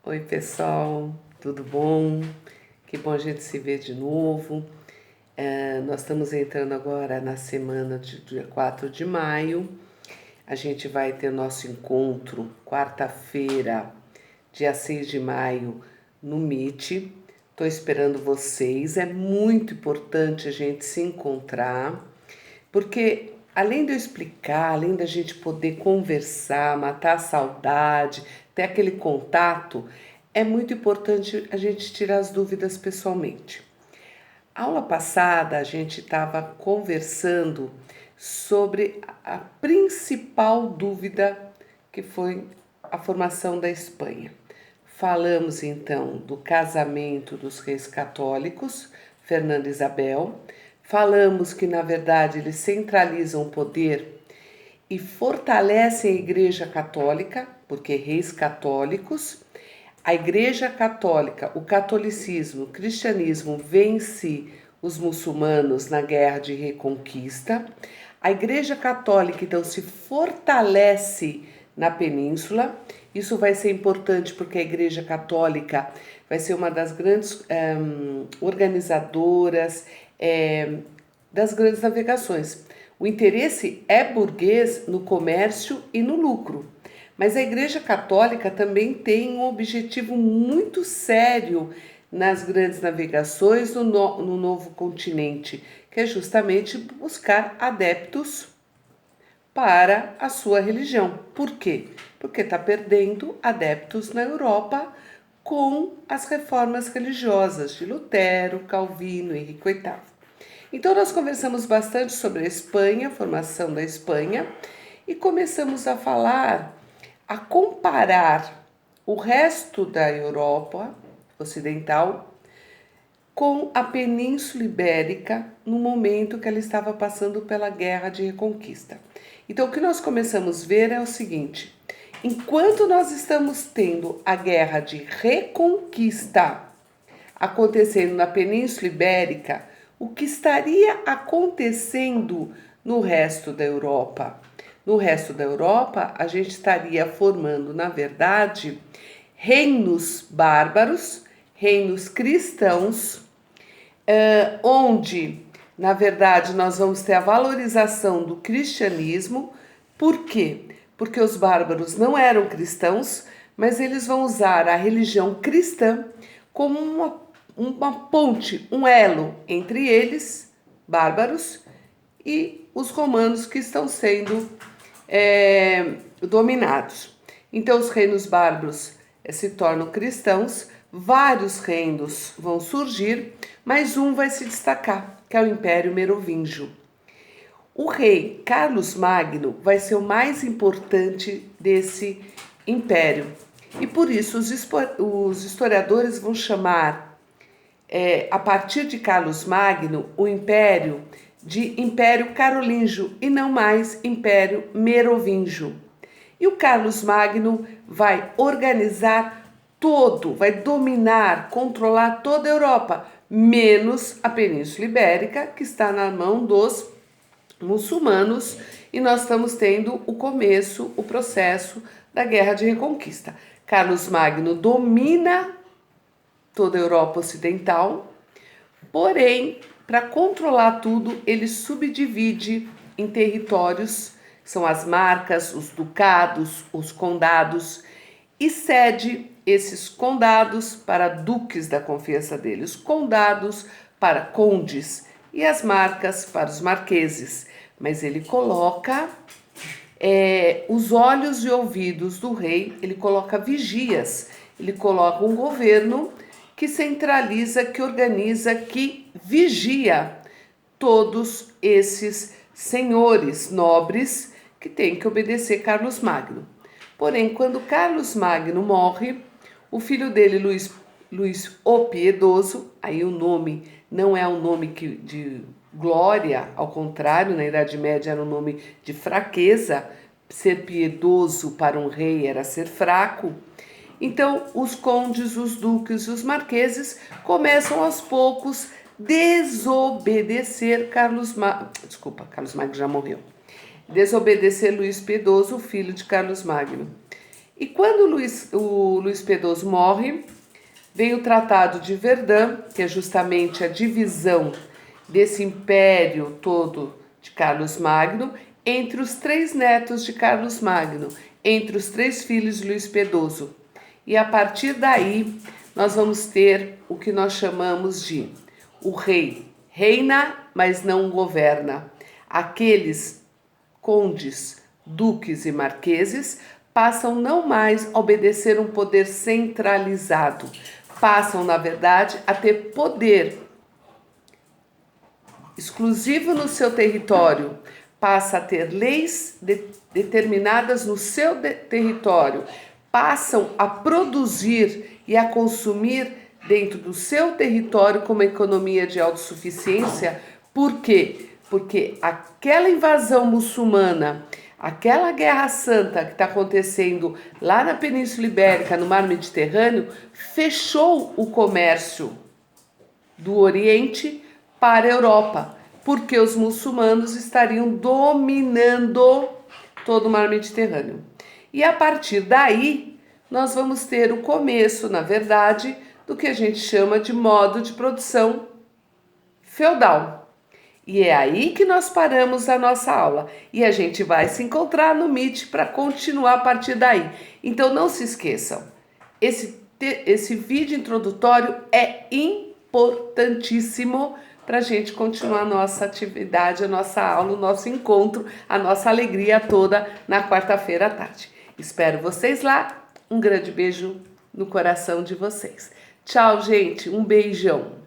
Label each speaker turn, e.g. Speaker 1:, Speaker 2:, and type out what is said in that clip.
Speaker 1: Oi, pessoal, tudo bom? Que bom a gente se ver de novo. Nós estamos entrando agora na semana de dia 4 de maio. A gente vai ter nosso encontro quarta-feira, dia 6 de maio, no Meet. Estou esperando vocês. É muito importante a gente se encontrar, porque além de eu explicar, além da gente poder conversar, matar a saudade, ter aquele contato, é muito importante a gente tirar as dúvidas pessoalmente. A aula passada a gente estava conversando sobre a principal dúvida, que foi a formação da Espanha. Falamos então do casamento dos reis católicos, Fernando e Isabel. Falamos que, na verdade, eles centralizam o poder e fortalecem a Igreja Católica, porque reis católicos. A Igreja Católica, o catolicismo, o cristianismo vence os muçulmanos na Guerra de Reconquista. A Igreja Católica, então, se fortalece na Península. Isso vai ser importante porque a Igreja Católica vai ser uma das grandes organizadoras das grandes navegações. O interesse é burguês no comércio e no lucro. Mas a Igreja Católica também tem um objetivo muito sério nas grandes navegações no novo continente, que é justamente buscar adeptos para a sua religião. Por quê? Porque está perdendo adeptos na Europa com as reformas religiosas de Lutero, Calvino, Henrique VIII. Então nós conversamos bastante sobre a Espanha, a formação da Espanha, e começamos a falar, a comparar o resto da Europa Ocidental com a Península Ibérica no momento que ela estava passando pela Guerra de Reconquista. Então, o que nós começamos a ver é o seguinte: enquanto nós estamos tendo a Guerra de Reconquista acontecendo na Península Ibérica, o que estaria acontecendo no resto da Europa? No resto da Europa, a gente estaria formando, na verdade, reinos bárbaros, reinos cristãos, onde, na verdade, nós vamos ter a valorização do cristianismo. Por quê? Porque os bárbaros não eram cristãos, mas eles vão usar a religião cristã como uma ponte, um elo entre eles, bárbaros, e os romanos que estão sendo dominados. Então, os reinos bárbaros se tornam cristãos, vários reinos vão surgir, mas um vai se destacar, que é o Império Merovingio. O rei Carlos Magno vai ser o mais importante desse império. E por isso os historiadores vão chamar, a partir de Carlos Magno, o império de Império Carolíngio e não mais Império Merovingio. E o Carlos Magno vai organizar vai dominar, controlar toda a Europa, menos a Península Ibérica, que está na mão dos muçulmanos, e nós estamos tendo o processo da Guerra de Reconquista. Carlos Magno domina toda a Europa Ocidental, porém, para controlar tudo, ele subdivide em territórios, são as marcas, os ducados, os condados, e cede esses condados para duques da confiança dele, os condados para condes e as marcas para os marqueses. Mas ele coloca os olhos e ouvidos do rei, ele coloca vigias, ele coloca um governo que centraliza, que organiza, que vigia todos esses senhores nobres que têm que obedecer Carlos Magno. Porém, quando Carlos Magno morre, o filho dele, Luís o Piedoso, aí o nome não é um nome de glória, ao contrário, na Idade Média era um nome de fraqueza. Ser piedoso para um rei era ser fraco. Então, os condes, os duques, os marqueses começam aos poucos desobedecer Carlos Magno já morreu. Desobedecer Luís Piedoso, filho de Carlos Magno. E quando o Luiz Pedroso morre, vem o Tratado de Verdun, que é justamente a divisão desse império todo de Carlos Magno entre os 3 netos de Carlos Magno, entre os 3 filhos de Luiz Pedroso. E a partir daí, nós vamos ter o que nós chamamos de o rei reina, mas não governa. Aqueles condes, duques e marqueses passam não mais a obedecer um poder centralizado, passam, na verdade, a ter poder exclusivo no seu território, passa a ter leis determinadas no seu território, passam a produzir e a consumir dentro do seu território como economia de autossuficiência. Por quê? Porque aquela invasão muçulmana, aquela guerra santa que está acontecendo lá na Península Ibérica, no Mar Mediterrâneo, fechou o comércio do Oriente para a Europa, porque os muçulmanos estariam dominando todo o Mar Mediterrâneo. E a partir daí, nós vamos ter o começo, na verdade, do que a gente chama de modo de produção feudal. E é aí que nós paramos a nossa aula. E a gente vai se encontrar no Meet para continuar a partir daí. Então não se esqueçam, esse vídeo introdutório é importantíssimo para a gente continuar a nossa atividade, a nossa aula, o nosso encontro, a nossa alegria toda na quarta-feira à tarde. Espero vocês lá. Um grande beijo no coração de vocês. Tchau, gente. Um beijão.